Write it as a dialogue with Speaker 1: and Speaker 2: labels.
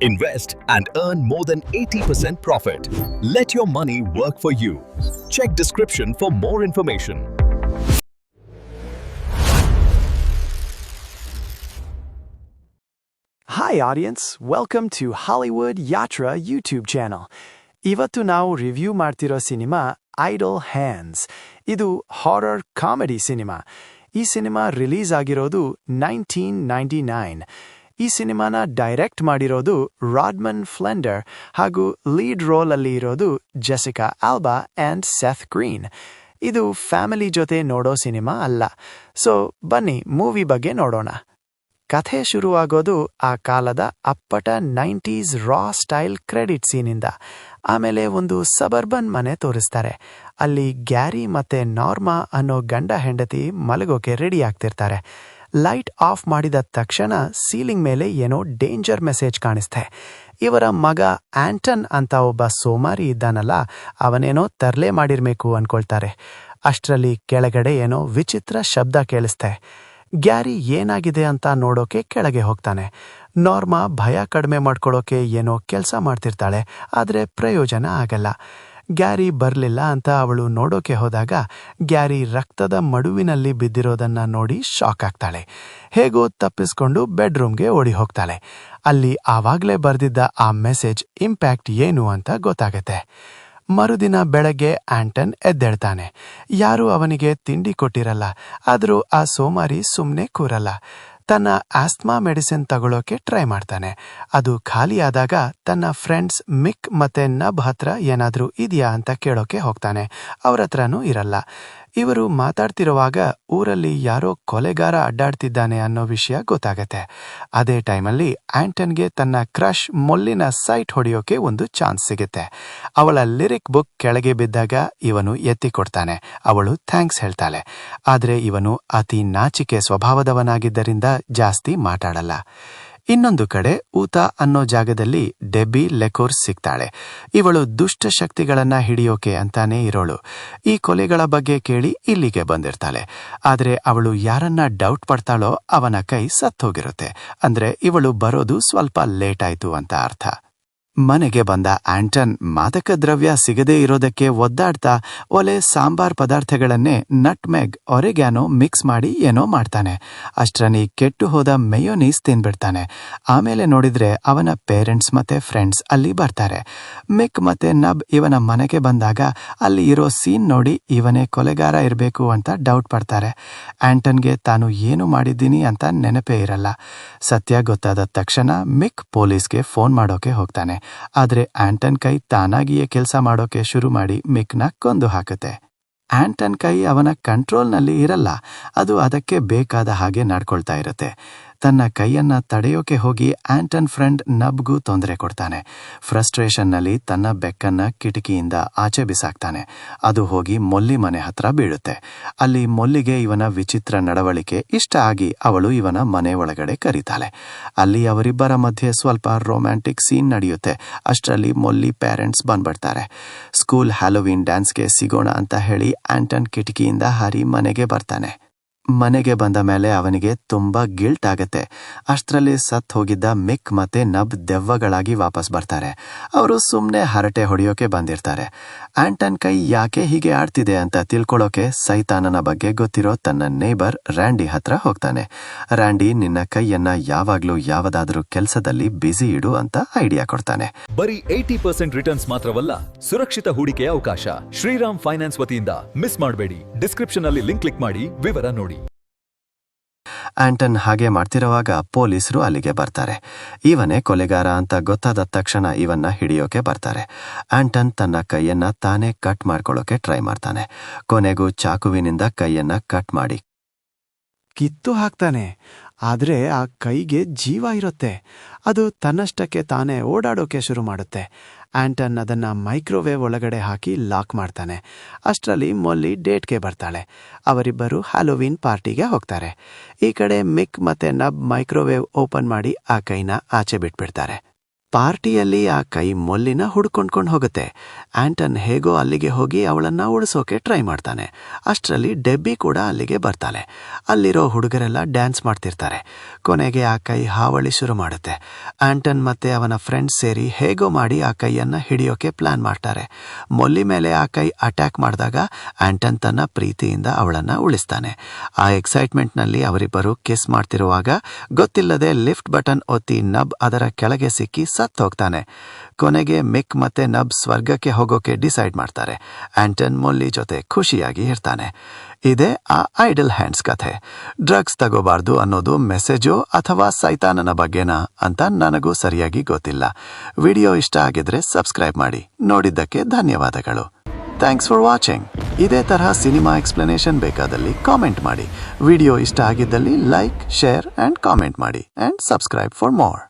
Speaker 1: Invest and earn more than 80% profit. Let your money work for you. Check description for more information.
Speaker 2: Hi audience, welcome to Hollywood Yatra YouTube channel. ಇವತ್ತು ನಾವು review ಮಾಡ್ತಿರೋ cinema idle hands. ಇದು horror comedy cinema. ಈ cinema release ಆಗಿರೋದು 1999. ಈ ಸಿನಿಮಾನ direct ಮಾಡಿರೋದು Radman ಫ್ಲೆಂಡರ್ ಹಾಗೂ ಲೀಡ್ ರೋಲಲ್ಲಿ ಇರೋದು Jessica alba and Seth green. ಇದು ಫ್ಯಾಮಿಲಿ ಜೊತೆ ನೋಡೋ ಸಿನಿಮಾ ಅಲ್ಲ. ಸೊ ಬನ್ನಿ ಮೂವಿ ಬಗ್ಗೆ ನೋಡೋಣ. ಕಥೆ ಶುರುವಾಗೋದು ಆ ಕಾಲದ ಅಪ್ಪಟ 90s ರಾ ಸ್ಟೈಲ್ ಕ್ರೆಡಿಟ್ ಸೀನಿಂದ. ಆಮೇಲೆ ಒಂದು ಸಬರ್ಬನ್ ಮನೆ ತೋರಿಸ್ತಾರೆ. ಅಲ್ಲಿ ಗ್ಯಾರಿ ಮತ್ತೆ ನಾರ್ಮಾ ಅನ್ನೋ ಗಂಡ ಹೆಂಡತಿ ಮಲಗೋಕೆ ರೆಡಿ ಆಗ್ತಿರ್ತಾರೆ. ಲೈಟ್ ಆಫ್ ಮಾಡಿದ ತಕ್ಷಣ ಸೀಲಿಂಗ್ ಮೇಲೆ ಏನೋ ಡೇಂಜರ್ ಮೆಸೇಜ್ ಕಾಣಿಸ್ತೆ. ಇವರ ಮಗ ಆಂಟನ್ ಅಂತ ಒಬ್ಬ ಸೋಮಾರಿ ಇದ್ದಾನಲ್ಲ, ಅವನೇನೋ ತರ್ಲೆ ಮಾಡಿರ್ಬೇಕು ಅನ್ಕೊಳ್ತಾರೆ. ಅಷ್ಟರಲ್ಲಿ ಕೆಳಗಡೆ ಏನೋ ವಿಚಿತ್ರ ಶಬ್ದ ಕೇಳಿಸ್ತೆ. ಗ್ಯಾರಿ ಏನಾಗಿದೆ ಅಂತ ನೋಡೋಕೆ ಕೆಳಗೆ ಹೋಗ್ತಾನೆ. ನಾರ್ಮಾ ಭಯ ಕಡಿಮೆ ಮಾಡ್ಕೊಳ್ಳೋಕೆ ಏನೋ ಕೆಲಸ ಮಾಡ್ತಿರ್ತಾಳೆ, ಆದರೆ ಪ್ರಯೋಜನ ಆಗಲ್ಲ. ಗ್ಯಾರಿ ಬರಲಿಲ್ಲ ಅಂತ ಅವಳು ನೋಡೋಕೆ ಹೋದಾಗ ಗ್ಯಾರಿ ರಕ್ತದ ಮಡುವಿನಲ್ಲಿ ಬಿದ್ದಿರೋದನ್ನ ನೋಡಿ ಶಾಕ್ ಆಗ್ತಾಳೆ. ಹೇಗೋ ತಪ್ಪಿಸ್ಕೊಂಡು ಬೆಡ್ರೂಮ್ಗೆ ಓಡಿ ಹೋಗ್ತಾಳೆ. ಅಲ್ಲಿ ಆವಾಗಲೇ ಬರೆದಿದ್ದ ಆ ಮೆಸೇಜ್ ಇಂಪ್ಯಾಕ್ಟ್ ಏನು ಅಂತ ಗೊತ್ತಾಗತ್ತೆ. ಮರುದಿನ ಬೆಳಗ್ಗೆ ಆಂಟನ್ ಎದ್ದೇಳ್ತಾನೆ. ಯಾರೂ ಅವನಿಗೆ ತಿಂಡಿ ಕೊಟ್ಟಿರಲ್ಲ. ಆದರೂ ಆ ಸೋಮಾರಿ ಸುಮ್ಮನೆ ಕೂರಲ್ಲ. ತನ್ನ ಆಸ್ಮಾ ಮೆಡಿಸಿನ್ ತಗೊಳ್ಳೋಕೆ ಟ್ರೈ ಮಾಡ್ತಾನೆ. ಅದು ಖಾಲಿಯಾದಾಗ ತನ್ನ ಫ್ರೆಂಡ್ಸ್ ಮಿಕ್ ಮತ್ತೆ ನಬ್ ಹತ್ರ ಏನಾದರೂ ಇದೆಯಾ ಅಂತ ಕೇಳೋಕೆ ಹೋಗ್ತಾನೆ. ಅವ್ರ ಹತ್ರನೂ ಇರಲ್ಲ. ಇವರು ಮಾತಾಡ್ತಿರುವಾಗ ಊರಲ್ಲಿ ಯಾರೋ ಕೊಲೆಗಾರ ಅಡ್ಡಾಡ್ತಿದ್ದಾನೆ ಅನ್ನೋ ವಿಷಯ ಗೊತ್ತಾಗತ್ತೆ. ಅದೇ ಟೈಮಲ್ಲಿ ಆಂಟನ್ಗೆ ತನ್ನ ಕ್ರಶ್ ಮೊಲ್ಲಿನ ಸೈಟ್ ಹೊಡೆಯೋಕೆ ಒಂದು ಚಾನ್ಸ್ ಸಿಗುತ್ತೆ. ಅವಳ ಲಿರಿಕ್ ಬುಕ್ ಕೆಳಗೆ ಬಿದ್ದಾಗ ಇವನು ಎತ್ತಿ ಕೊಡ್ತಾನೆ. ಅವಳು ಥ್ಯಾಂಕ್ಸ್ ಹೇಳ್ತಾಳೆ. ಆದರೆ ಇವನು ಅತಿ ನಾಚಿಕೆ ಸ್ವಭಾವದವನಾಗಿದ್ದರಿಂದ ಜಾಸ್ತಿ ಮಾತಾಡಲ್ಲ. ಇನ್ನೊಂದು ಕಡೆ ಊತಾ ಅನ್ನೋ ಜಾಗದಲ್ಲಿ ಡೆಬ್ಬಿ ಲೆಕೋರ್ಸ್ ಸಿಗ್ತಾಳೆ. ಇವಳು ದುಷ್ಟ ಶಕ್ತಿಗಳನ್ನ ಹಿಡಿಯೋಕೆ ಅಂತಾನೇ ಇರೋಳು. ಈ ಕೊಲೆಗಳ ಬಗ್ಗೆ ಕೇಳಿ ಇಲ್ಲಿಗೆ ಬಂದಿರ್ತಾಳೆ. ಆದರೆ ಅವಳು ಯಾರನ್ನ ಡೌಟ್ ಪಡ್ತಾಳೋ ಅವನ ಕೈ ಸತ್ತೋಗಿರುತ್ತೆ. ಅಂದ್ರೆ ಇವಳು ಬರೋದು ಸ್ವಲ್ಪ ಲೇಟ್ ಆಯ್ತು ಅಂತ ಅರ್ಥ. ಮನೆಗೆ ಬಂದ ಆಂಟನ್ ಮಾದಕ ದ್ರವ್ಯ ಸಿಗದೇ ಇರೋದಕ್ಕೆ ಒದ್ದಾಡ್ತಾ ಒಲೆ ಸಾಂಬಾರ್ ಪದಾರ್ಥಗಳನ್ನೇ ನಟ್ಮೆಗ್ ಒರೆಗ್ಯಾನೋ ಮಿಕ್ಸ್ ಮಾಡಿ ಏನೋ ಮಾಡ್ತಾನೆ. ಅಷ್ಟರಲ್ಲಿ ಕೆಟ್ಟು ಹೋದ ಮೇಯೋನೀಸ್ ತಿನ್ಬಿಡ್ತಾನೆ. ಆಮೇಲೆ ನೋಡಿದ್ರೆ ಅವನ ಪೇರೆಂಟ್ಸ್ ಮತ್ತೆ ಫ್ರೆಂಡ್ಸ್ ಅಲ್ಲಿ ಬರ್ತಾರೆ. ಮಿಕ್ ಮತ್ತೆ ನಬ್ ಇವನ ಮನೆಗೆ ಬಂದಾಗ ಅಲ್ಲಿ ಇರೋ ಸೀನ್ ನೋಡಿ ಇವನೇ ಕೊಲೆಗಾರ ಇರಬೇಕು ಅಂತ ಡೌಟ್ ಪಡ್ತಾರೆ. ಆಂಟನ್ಗೆ ತಾನು ಏನು ಮಾಡಿದ್ದೀನಿ ಅಂತ ನೆನಪೇ ಇರಲ್ಲ. ಸತ್ಯ ಗೊತ್ತಾದ ತಕ್ಷಣ ಮಿಕ್ ಪೊಲೀಸ್ಗೆ ಫೋನ್ ಮಾಡೋಕೆ ಹೋಗ್ತಾನೆ. ಆದ್ರೆ ಆಂಟನ್ ಕೈ ತಾನಾಗಿಯೇ ಕೆಲಸ ಮಾಡೋಕೆ ಶುರು ಮಾಡಿ ಮಿಕ್ನ ಕೊಂದು ಹಾಕುತ್ತೆ. ಆಂಟನ್ ಕೈ ಅವನ ಕಂಟ್ರೋಲ್ನಲ್ಲಿ ಇರಲ್ಲ. ಅದು ಅದಕ್ಕೆ ಬೇಕಾದ ಹಾಗೆ ನಡ್ಕೊಳ್ತಾ ಇರುತ್ತೆ. ತನ್ನ ಕೈಯನ್ನ ತಡೆಯೋಕೆ ಹೋಗಿ ಆಂಟನ್ ಫ್ರೆಂಡ್ ನಬ್ಗೂ ತೊಂದರೆ ಕೊಡ್ತಾನೆ. ಫ್ರಸ್ಟ್ರೇಷನ್ನಲ್ಲಿ ತನ್ನ ಬೆಕ್ಕನ್ನ ಕಿಟಕಿಯಿಂದ ಆಚೆ ಬಿಸಾಕ್ತಾನೆ. ಅದು ಹೋಗಿ ಮೊಲ್ಲಿ ಮನೆ ಹತ್ರ ಬೀಳುತ್ತೆ. ಅಲ್ಲಿ ಮೊಲ್ಲಿಗೆ ಇವನ ವಿಚಿತ್ರ ನಡವಳಿಕೆ ಇಷ್ಟ ಆಗಿ ಅವಳು ಇವನ ಮನೆ ಒಳಗಡೆ ಕರೀತಾಳೆ. ಅಲ್ಲಿ ಅವರಿಬ್ಬರ ಮಧ್ಯೆ ಸ್ವಲ್ಪ ರೊಮ್ಯಾಂಟಿಕ್ ಸೀನ್ ನಡೆಯುತ್ತೆ. ಅಷ್ಟರಲ್ಲಿ ಮೊಲ್ಲಿ ಪೇರೆಂಟ್ಸ್ ಬಂದ್ಬಿಡ್ತಾರೆ. ಸ್ಕೂಲ್ ಹ್ಯಾಲೋವೀನ್ ಡ್ಯಾನ್ಸ್ಗೆ ಸಿಗೋಣ ಅಂತ ಹೇಳಿ ಆಂಟನ್ ಕಿಟಕಿಯಿಂದ ಹಾರಿ ಮನೆಗೆ ಬರ್ತಾನೆ. ಮನೆಗೆ ಬಂದ ಮೇಲೆ ಅವನಿಗೆ ತುಂಬಾ ಗಿಲ್ಟ್ ಆಗತ್ತೆ. ಅಷ್ಟರಲ್ಲಿ ಸತ್ ಹೋಗಿದ್ದ ಮಿಕ್ ಮತ್ತೆ ನಬ್ ದೆವ್ವಗಳಾಗಿ ವಾಪಸ್ ಬರ್ತಾರೆ. ಅವರು ಸುಮ್ಮನೆ ಹರಟೆ ಹೊಡೆಯೋಕೆ ಬಂದಿರ್ತಾರೆ. ಆಂಟನ್ ಕೈ ಯಾಕೆ ಹೀಗೆ ಆಡ್ತಿದೆ ಅಂತ ತಿಳ್ಕೊಳ್ಳೋಕೆ ಸೈತಾನನ ಬಗ್ಗೆ ಗೊತ್ತಿರೋ ತನ್ನ ನೇಬರ್ ರ್ಯಾಂಡಿ ಹತ್ರ ಹೋಗ್ತಾನೆ. ರ್ಯಾಂಡಿ ನಿನ್ನ ಕೈಯನ್ನ ಯಾವಾಗ್ಲೂ ಯಾವದಾದ್ರೂ ಕೆಲಸದಲ್ಲಿ ಬ್ಯುಸಿ ಇಡು ಅಂತ ಐಡಿಯಾ ಕೊಡ್ತಾನೆ.
Speaker 1: ಬರೀ 80% ರಿಟರ್ನ್ಸ್ ಮಾತ್ರವಲ್ಲ, ಸುರಕ್ಷಿತ ಹೂಡಿಕೆಯ ಅವಕಾಶ. ಶ್ರೀರಾಮ್ ಫೈನಾನ್ಸ್ ವತಿಯಿಂದ ಮಿಸ್ ಮಾಡಬೇಡಿ. ಡಿಸ್ಕ್ರಿಪ್ಷನ್ ಅಲ್ಲಿ ಲಿಂಕ್ ಕ್ಲಿಕ್ ಮಾಡಿ ವಿವರ ನೋಡಿ.
Speaker 2: ಆಂಟನ್ ಹಾಗೆ ಮಾಡ್ತಿರುವಾಗ ಪೊಲೀಸರು ಅಲ್ಲಿಗೆ ಬರ್ತಾರೆ. ಇವನೇ ಕೊಲೆಗಾರ ಅಂತ ಗೊತ್ತಾದ ತಕ್ಷಣ ಇವನ್ನ ಹಿಡಿಯೋಕೆ ಬರ್ತಾರೆ. ಆಂಟನ್ ತನ್ನ ಕೈಯನ್ನ ತಾನೇ ಕಟ್ ಮಾಡ್ಕೊಳ್ಳೋಕೆ ಟ್ರೈ ಮಾಡ್ತಾನೆ. ಕೊನೆಗೂ ಚಾಕುವಿನಿಂದ ಕೈಯನ್ನ ಕಟ್ ಮಾಡಿ ಕಿತ್ತು ಹಾಕ್ತಾನೆ. ಆದ್ರೆ ಆ ಕೈಗೆ ಜೀವ ಇರುತ್ತೆ. ಅದು ತನ್ನಷ್ಟಕ್ಕೆ ತಾನೇ ಓಡಾಡೋಕೆ ಶುರು ಮಾಡುತ್ತೆ. ಆಂಟನ್ ಅದನ್ನ ಮೈಕ್ರೋವೇವ್ ಒಳಗಡೆ ಹಾಕಿ ಲಾಕ್ ಮಾಡ್ತಾನೆ. ಅಷ್ಟರಲ್ಲಿ ಮೊಲ್ಲಿ ಡೇಟ್ಗೆ ಬರ್ತಾಳೆ. ಅವರಿಬ್ಬರು ಹ್ಯಾಲೋವೀನ್ ಪಾರ್ಟಿಗೆ ಹೋಗ್ತಾರೆ. ಈ ಕಡೆ ಮಿಕ್ ಮತ್ತೆ ನಬ್ ಮೈಕ್ರೋವೇವ್ ಓಪನ್ ಮಾಡಿ ಆ ಕೈನ ಆಚೆ ಬಿಟ್ಬಿಡ್ತಾರೆ. ಪಾರ್ಟಿಯಲ್ಲಿ ಆ ಕೈ ಮೊಲ್ಲಿನ ಹುಡ್ಕೊಂಡ್ಕೊಂಡು ಹೋಗುತ್ತೆ. ಆಂಟನ್ ಹೇಗೋ ಅಲ್ಲಿಗೆ ಹೋಗಿ ಅವಳನ್ನ ಉಳಿಸೋಕೆ ಟ್ರೈ ಮಾಡ್ತಾನೆ. ಅಷ್ಟರಲ್ಲಿ ಡೆಬ್ಬಿ ಕೂಡ ಅಲ್ಲಿಗೆ ಬರ್ತಾಳೆ. ಅಲ್ಲಿರೋ ಹುಡುಗರೆಲ್ಲ ಡ್ಯಾನ್ಸ್ ಮಾಡ್ತಿರ್ತಾರೆ. ಕೊನೆಗೆ ಆ ಕೈ ಹಾವಳಿ ಶುರು ಮಾಡುತ್ತೆ. ಆಂಟನ್ ಮತ್ತೆ ಅವನ ಫ್ರೆಂಡ್ಸ್ ಸೇರಿ ಹೇಗೋ ಮಾಡಿ ಆ ಕೈಯನ್ನ ಹಿಡಿಯೋಕೆ ಪ್ಲಾನ್ ಮಾಡ್ತಾರೆ. ಮೊಲ್ಲಿ ಮೇಲೆ ಆ ಕೈ ಅಟ್ಯಾಕ್ ಮಾಡಿದಾಗ ಆಂಟನ್ ತನ್ನ ಪ್ರೀತಿಯಿಂದ ಅವಳನ್ನ ಉಳಿಸ್ತಾನೆ. ಆ ಎಕ್ಸೈಟ್ಮೆಂಟ್ನಲ್ಲಿ ಅವರಿಬ್ಬರು ಕಿಸ್ ಮಾಡ್ತಿರುವಾಗ ಗೊತ್ತಿಲ್ಲದೆ ಲಿಫ್ಟ್ ಬಟನ್ ಒತ್ತಿ ನಬ್ ಅದರ ಕೆಳಗೆ ಸಿಕ್ಕಿ ಸತ್ತು ಹೋಗ್ತಾನೆ. ಕೊನೆಗೆ ಮಿಕ್ ಮತ್ತೆ ನಬ್ ಸ್ವರ್ಗಕ್ಕೆ ಹೋಗೋಕೆ ಡಿಸೈಡ್ ಮಾಡ್ತಾರೆ. ಆಂಟನ್ ಮೊಲ್ಲಿ ಜೊತೆ ಖುಷಿಯಾಗಿ ಇರ್ತಾನೆ. ಇದೇ ಆ ಐಡಲ್ ಹ್ಯಾಂಡ್ಸ್ ಕಥೆ. ಡ್ರಗ್ಸ್ ತಗೋಬಾರ್ದು ಅನ್ನೋದು ಮೆಸೇಜೋ ಅಥವಾ ಸೈತಾನನ ಬಗ್ಗೆನಾ ಅಂತ ನನಗೂ ಸರಿಯಾಗಿ ಗೊತ್ತಿಲ್ಲ. ವಿಡಿಯೋ ಇಷ್ಟ ಆಗಿದ್ರೆ ಸಬ್ಸ್ಕ್ರೈಬ್ ಮಾಡಿ. ನೋಡಿದ್ದಕ್ಕೆ ಧನ್ಯವಾದಗಳು. Thanks for watching. ಇದೇ ತರಹ ಸಿನಿಮಾ ಎಕ್ಸ್ಪ್ಲನೇಷನ್ ಬೇಕಾದಲ್ಲಿ ಕಾಮೆಂಟ್ ಮಾಡಿ. ವಿಡಿಯೋ ಇಷ್ಟ ಆಗಿದ್ದಲ್ಲಿ ಲೈಕ್, ಶೇರ್ ಆ್ಯಂಡ್ ಕಾಮೆಂಟ್ ಮಾಡಿ ಆ್ಯಂಡ್ ಸಬ್ಸ್ಕ್ರೈಬ್ ಫಾರ್ ಮೋರ್.